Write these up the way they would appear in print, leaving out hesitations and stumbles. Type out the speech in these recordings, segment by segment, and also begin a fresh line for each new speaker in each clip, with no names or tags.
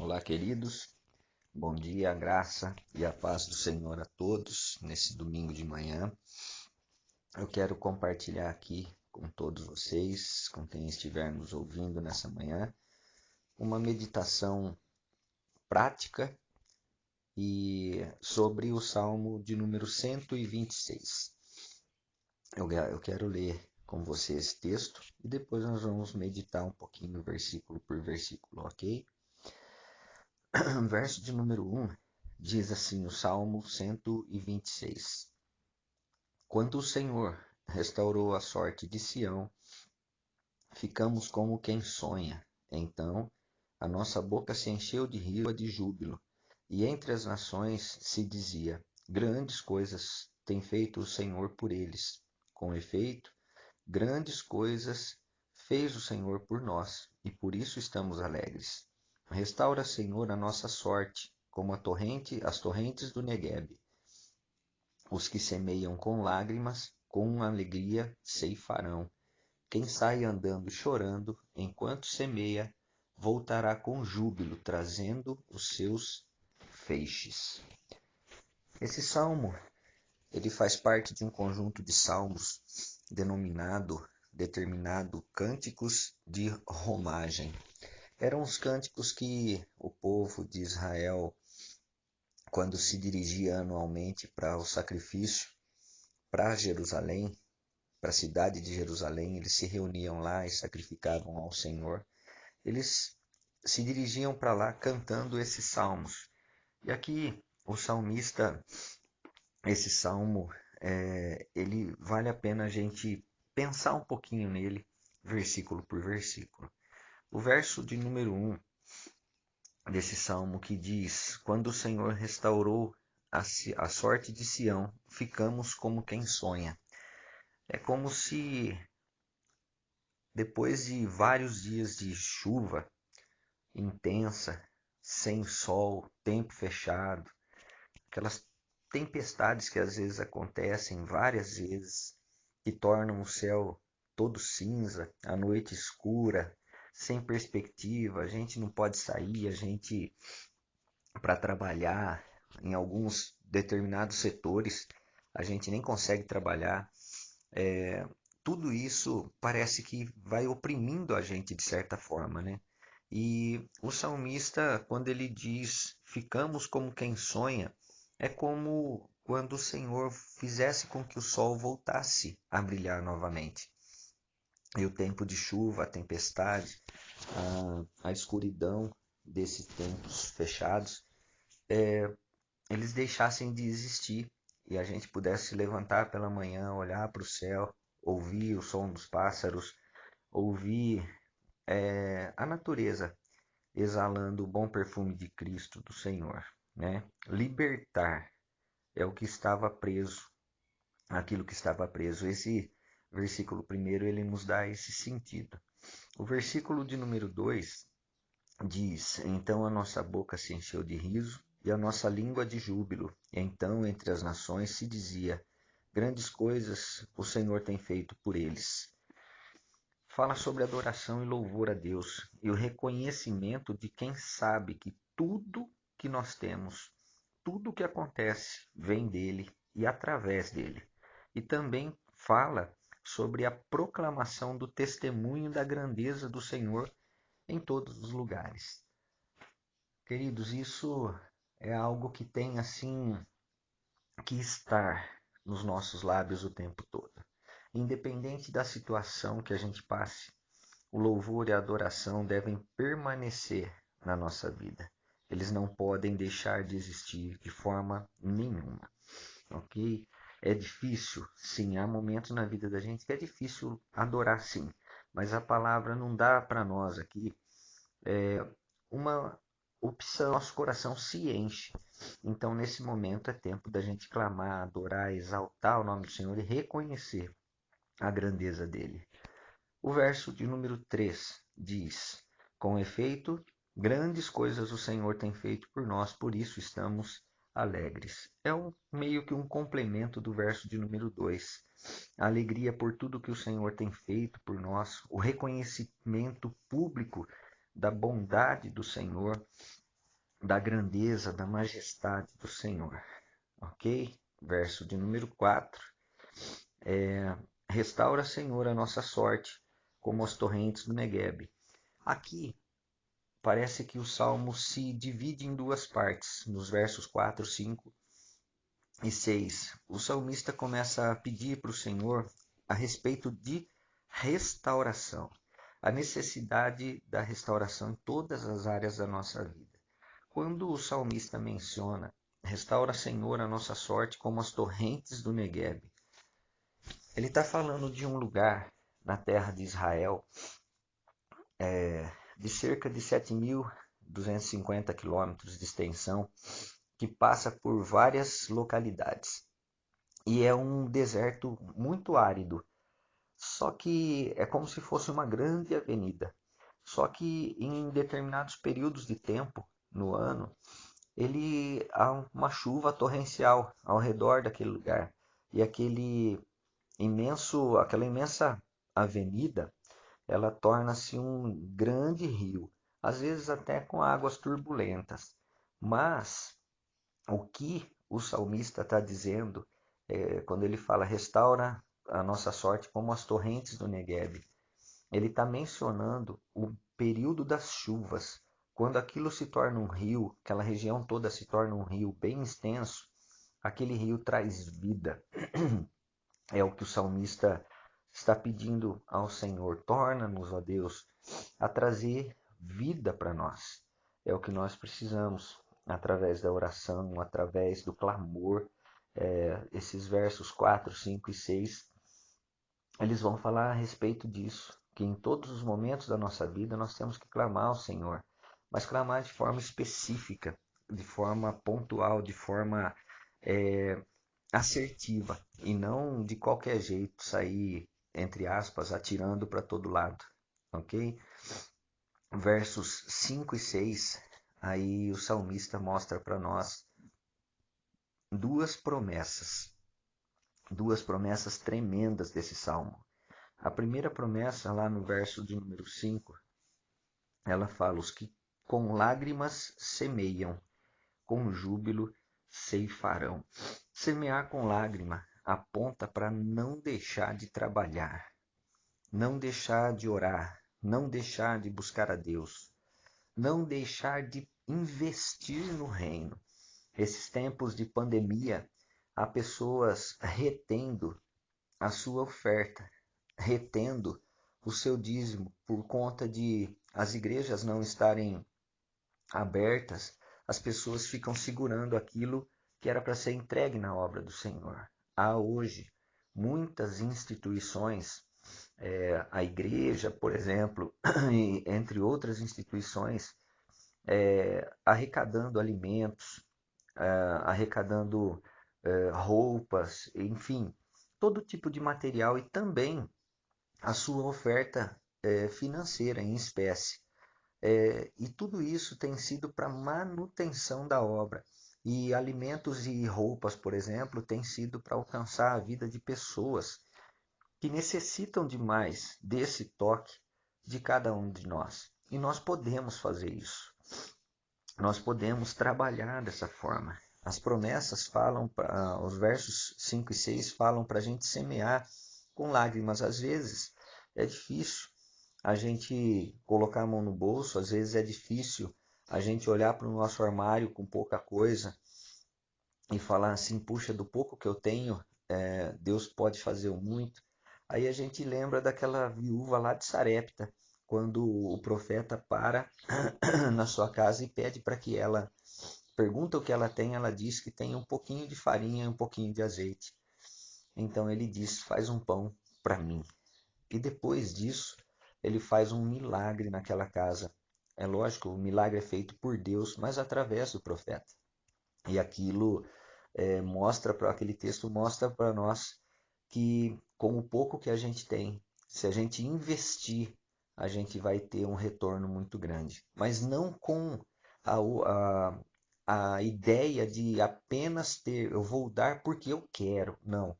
Olá, queridos. Bom dia, a graça e a paz do Senhor a todos nesse domingo de manhã. Eu quero compartilhar aqui com todos vocês, com quem estiver nos ouvindo nessa manhã, uma meditação prática e sobre o Salmo de número 126. Eu quero ler com você esse texto e depois nós vamos meditar um pouquinho versículo por versículo, ok? Verso de número 1 diz assim, o Salmo 126. Quando o Senhor restaurou a sorte de Sião, ficamos como quem sonha. Então a nossa boca se encheu de riso e de júbilo, e entre as nações se dizia, grandes coisas tem feito o Senhor por eles. Com efeito, grandes coisas fez o Senhor por nós, e por isso estamos alegres. Restaura, Senhor, a nossa sorte, como as torrentes do Neguebe. Os que semeiam com lágrimas, com alegria ceifarão. Quem sai andando chorando, enquanto semeia, voltará com júbilo, trazendo os seus feixes. Esse salmo, ele faz parte de um conjunto de salmos determinado Cânticos de Romagem. Eram os cânticos que o povo de Israel, quando se dirigia anualmente para o sacrifício, para Jerusalém, para a cidade de Jerusalém, eles se reuniam lá e sacrificavam ao Senhor. Eles se dirigiam para lá cantando esses salmos. E aqui o salmista, esse salmo, ele vale a pena a gente pensar um pouquinho nele, versículo por versículo. O verso de número 1 desse salmo que diz, quando o Senhor restaurou a sorte de Sião, ficamos como quem sonha. É como se depois de vários dias de chuva intensa, sem sol, tempo fechado, aquelas tempestades que às vezes acontecem várias vezes, que tornam o céu todo cinza, a noite escura, sem perspectiva, a gente não pode sair, a gente para trabalhar em alguns determinados setores, a gente nem consegue trabalhar. Tudo isso parece que vai oprimindo a gente de certa forma, né? E o salmista, quando ele diz, ficamos como quem sonha, é como quando o Senhor fizesse com que o sol voltasse a brilhar novamente. E o tempo de chuva, a tempestade, a escuridão desses tempos fechados, eles deixassem de existir e a gente pudesse se levantar pela manhã, olhar para o céu, ouvir o som dos pássaros, ouvir a natureza exalando o bom perfume de Cristo, do Senhor, né? Libertar é o que estava preso, aquilo que estava preso. Esse versículo primeiro, ele nos dá esse sentido. O versículo de número 2 diz, então a nossa boca se encheu de riso e a nossa língua de júbilo. Então entre as nações se dizia, grandes coisas o Senhor tem feito por eles. Fala sobre adoração e louvor a Deus e o reconhecimento de quem sabe que tudo que nós temos, tudo que acontece, vem dele e através dele. E também fala sobre a proclamação do testemunho da grandeza do Senhor em todos os lugares. Queridos, isso é algo que tem assim que estar nos nossos lábios o tempo todo. Independente da situação que a gente passe, o louvor e a adoração devem permanecer na nossa vida. Eles não podem deixar de existir de forma nenhuma, ok? É difícil, sim, há momentos na vida da gente que é difícil adorar, sim, mas a palavra não dá para nós aqui uma opção, nosso coração se enche. Então, nesse momento, é tempo da gente clamar, adorar, exaltar o nome do Senhor e reconhecer a grandeza dele. O verso de número 3 diz, com efeito, grandes coisas o Senhor tem feito por nós, por isso estamos alegres. É meio que um complemento do verso de número 2. A alegria por tudo que o Senhor tem feito por nós, o reconhecimento público da bondade do Senhor, da grandeza, da majestade do Senhor. Ok? Verso de número 4. Restaura, Senhor, a nossa sorte, como as torrentes do Neguebe. Aqui parece que o salmo se divide em duas partes, nos versos 4, 5 e 6. O salmista começa a pedir para o Senhor a respeito de restauração, a necessidade da restauração em todas as áreas da nossa vida. Quando o salmista menciona: restaura, Senhor, a nossa sorte como as torrentes do Neguebe, ele está falando de um lugar na terra de Israel de cerca de 7.250 quilômetros de extensão, que passa por várias localidades. E é um deserto muito árido, só que é como se fosse uma grande avenida. Só que em determinados períodos de tempo no ano, há uma chuva torrencial ao redor daquele lugar. E aquela imensa avenida, ela torna-se um grande rio, às vezes até com águas turbulentas. Mas o que o salmista está dizendo quando ele fala restaura a nossa sorte como as torrentes do Neguebe, ele está mencionando o período das chuvas, quando aquilo se torna um rio, aquela região toda se torna um rio bem extenso, aquele rio traz vida. É o que o salmista está pedindo ao Senhor: torna-nos, ó Deus, a trazer vida para nós. É o que nós precisamos, através da oração, através do clamor. Esses versos 4, 5 e 6, eles vão falar a respeito disso, que em todos os momentos da nossa vida nós temos que clamar ao Senhor, mas clamar de forma específica, de forma pontual, de forma assertiva, e não de qualquer jeito sair, entre aspas, atirando para todo lado, ok? Versos 5 e 6, aí o salmista mostra para nós duas promessas tremendas desse salmo. A primeira promessa, lá no verso de número 5, ela fala: os que com lágrimas semeiam, com júbilo ceifarão. Semear com lágrima aponta para não deixar de trabalhar, não deixar de orar, não deixar de buscar a Deus, não deixar de investir no reino. Esses tempos de pandemia, há pessoas retendo a sua oferta, retendo o seu dízimo por conta de as igrejas não estarem abertas. As pessoas ficam segurando aquilo que era para ser entregue na obra do Senhor. Há hoje muitas instituições, a igreja, por exemplo, entre outras instituições, arrecadando alimentos, arrecadando roupas, enfim, todo tipo de material, e também a sua oferta financeira em espécie. E tudo isso tem sido para manutenção da obra. E alimentos e roupas, por exemplo, tem sido para alcançar a vida de pessoas que necessitam demais desse toque de cada um de nós. E nós podemos fazer isso. Nós podemos trabalhar dessa forma. As promessas falam, os versos 5 e 6 falam para a gente semear com lágrimas. Às vezes é difícil a gente colocar a mão no bolso, às vezes é difícil a gente olhar para o nosso armário com pouca coisa e falar assim: puxa, do pouco que eu tenho, Deus pode fazer muito. Aí a gente lembra daquela viúva lá de Sarepta, quando o profeta para na sua casa e pede para que ela, pergunta o que ela tem, ela diz que tem um pouquinho de farinha e um pouquinho de azeite. Então ele diz: faz um pão para mim. E depois disso, ele faz um milagre naquela casa. É lógico, o milagre é feito por Deus, mas através do profeta. E aquilo mostra, para aquele texto mostra para nós que com o pouco que a gente tem, se a gente investir, a gente vai ter um retorno muito grande. Mas não com a ideia de apenas ter, eu vou dar porque eu quero. Não.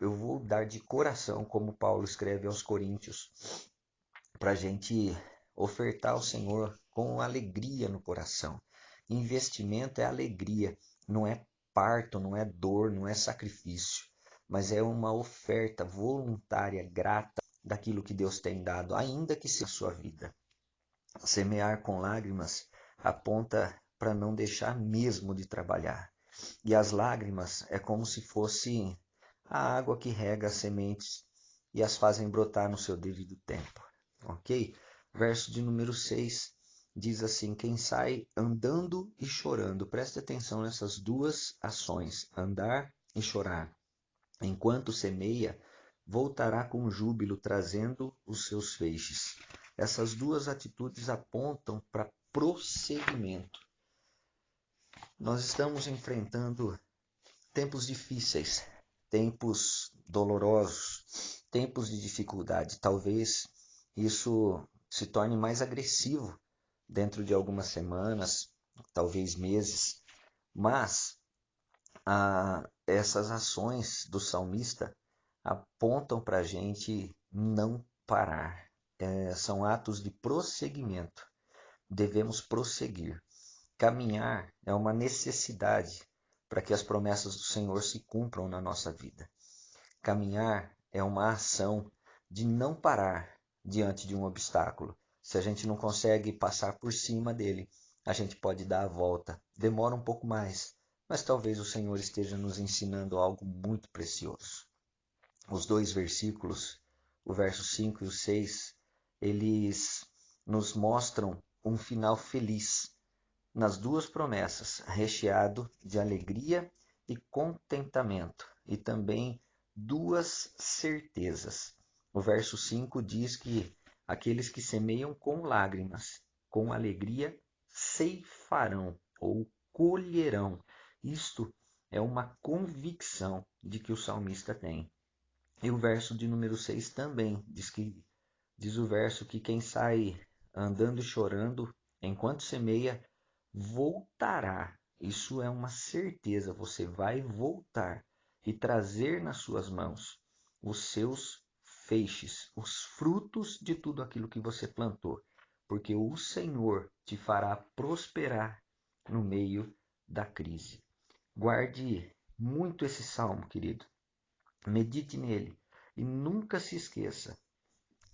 Eu vou dar de coração, como Paulo escreve aos Coríntios, para a gente ofertar ao Senhor com alegria no coração. Investimento é alegria, não é parto, não é dor, não é sacrifício, mas é uma oferta voluntária, grata daquilo que Deus tem dado, ainda que seja a sua vida. Semear com lágrimas aponta para não deixar mesmo de trabalhar. E as lágrimas é como se fosse a água que rega as sementes e as fazem brotar no seu devido tempo. Ok? Verso de número 6 diz assim: quem sai andando e chorando, preste atenção nessas duas ações, andar e chorar. Enquanto semeia, voltará com júbilo, trazendo os seus feixes. Essas duas atitudes apontam para prosseguimento. Nós estamos enfrentando tempos difíceis, tempos dolorosos, tempos de dificuldade. Talvez isso se torne mais agressivo dentro de algumas semanas, talvez meses, mas essas ações do salmista apontam para a gente não parar. São atos de prosseguimento. Devemos prosseguir. Caminhar é uma necessidade para que as promessas do Senhor se cumpram na nossa vida. Caminhar é uma ação de não parar diante de um obstáculo. Se a gente não consegue passar por cima dele, a gente pode dar a volta. Demora um pouco mais, mas talvez o Senhor esteja nos ensinando algo muito precioso. Os dois versículos, o verso 5 e o 6, eles nos mostram um final feliz nas duas promessas, recheado de alegria e contentamento, e também duas certezas. O verso 5 diz que aqueles que semeiam com lágrimas, com alegria, ceifarão ou colherão. Isto é uma convicção de que o salmista tem. E o verso de número 6 também diz o verso que quem sai andando e chorando enquanto semeia voltará. Isso é uma certeza, você vai voltar e trazer nas suas mãos os seus feixes, os frutos de tudo aquilo que você plantou, porque o Senhor te fará prosperar no meio da crise. Guarde muito esse salmo, querido. Medite nele e nunca se esqueça,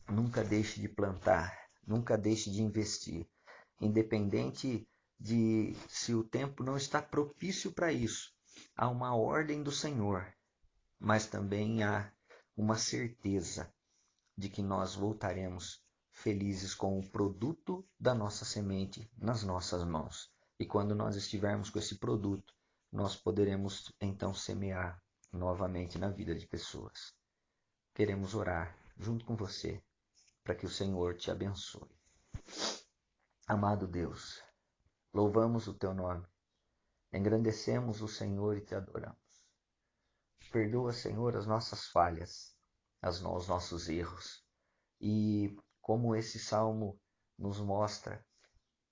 nunca deixe de plantar, nunca deixe de investir, independente de se o tempo não está propício para isso. Há uma ordem do Senhor, mas também há uma certeza de que nós voltaremos felizes com o produto da nossa semente nas nossas mãos. E quando nós estivermos com esse produto, nós poderemos então semear novamente na vida de pessoas. Queremos orar junto com você para que o Senhor te abençoe. Amado Deus, louvamos o teu nome, engrandecemos o Senhor e te adoramos. Perdoa, Senhor, as nossas falhas, os nossos erros. E como esse salmo nos mostra,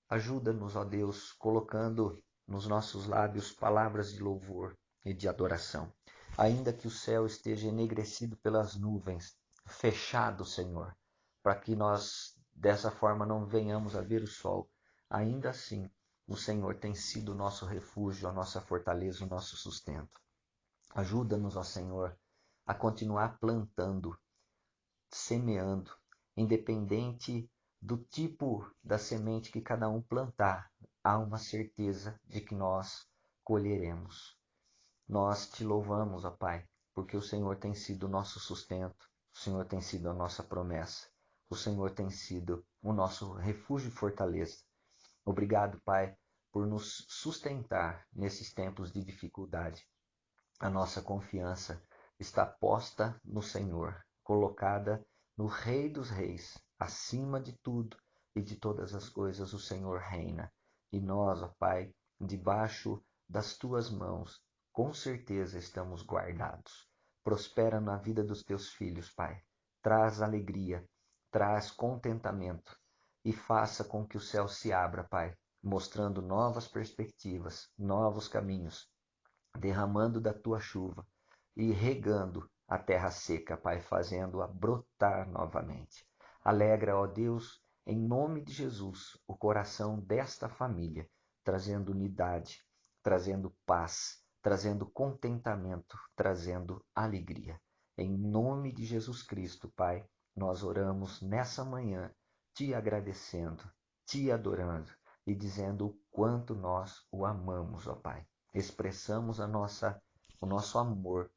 ajuda-nos, ó Deus, colocando nos nossos lábios palavras de louvor e de adoração. Ainda que o céu esteja enegrecido pelas nuvens, fechado, Senhor, para que nós dessa forma não venhamos a ver o sol, ainda assim o Senhor tem sido o nosso refúgio, a nossa fortaleza, o nosso sustento. Ajuda-nos, ó Senhor, a continuar plantando, semeando, independente do tipo da semente que cada um plantar, há uma certeza de que nós colheremos. Nós te louvamos, ó Pai, porque o Senhor tem sido o nosso sustento, o Senhor tem sido a nossa promessa, o Senhor tem sido o nosso refúgio e fortaleza. Obrigado, Pai, por nos sustentar nesses tempos de dificuldade. A nossa confiança está posta no Senhor, colocada no Rei dos Reis. Acima de tudo e de todas as coisas, o Senhor reina. E nós, ó Pai, debaixo das tuas mãos, com certeza estamos guardados. Prospera na vida dos teus filhos, Pai. Traz alegria, traz contentamento e faça com que o céu se abra, Pai, mostrando novas perspectivas, novos caminhos, derramando da tua chuva e regando a terra seca, Pai, fazendo-a brotar novamente. Alegra, ó Deus, em nome de Jesus, o coração desta família, trazendo unidade, trazendo paz, trazendo contentamento, trazendo alegria. Em nome de Jesus Cristo, Pai, nós oramos nessa manhã, te agradecendo, te adorando e dizendo o quanto nós o amamos, ó Pai. Expressamos o nosso amor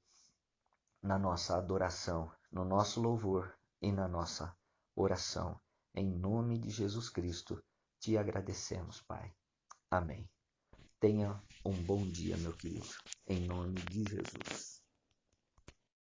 na nossa adoração, no nosso louvor e na nossa oração. Em nome de Jesus Cristo, te agradecemos, Pai. Amém. Tenha um bom dia, meu querido. Em nome de Jesus.